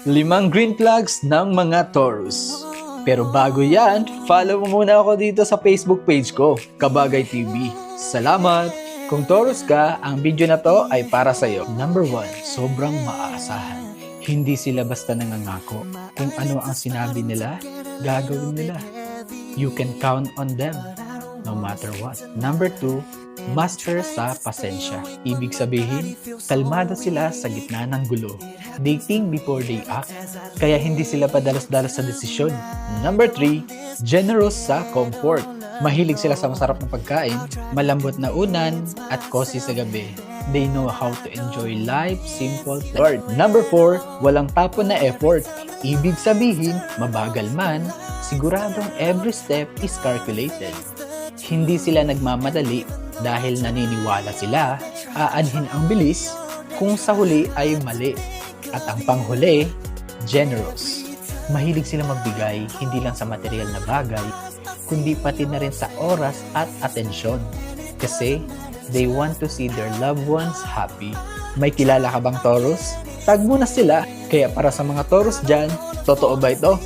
5 green flags ng mga Taurus. Pero bago yan, follow mo muna ako dito sa Facebook page ko, Kabagay TV. Salamat! Kung Taurus ka, ang video na to ay para sa'yo. Number 1, sobrang maaasahan. Hindi sila basta nangangako. Kung ano ang sinabi nila, gagawin nila. You can count on them, no matter what. Number 2, master sa pasensya. Ibig sabihin, kalmado sila sa gitna ng gulo. They think before they act, kaya hindi sila padalos-dalos sa desisyon. Number 3, generous sa comfort. Mahilig sila sa masarap na pagkain, malambot na unan, at cozy sa gabi. They know how to enjoy life, simple. Lord. Number 4, walang tapon na effort. Ibig sabihin, mabagal man, siguradong every step is calculated. Hindi sila nagmamadali dahil naniniwala sila, aanhin ang bilis kung sa huli ay mali. At ang panghuli, generous. Mahilig sila magbigay hindi lang sa material na bagay, kundi pati na rin sa oras at atensyon. Kasi they want to see their loved ones happy. May kilala ka bang Taurus? Tag mo na sila. Kaya para sa mga Taurus dyan, totoo ba ito?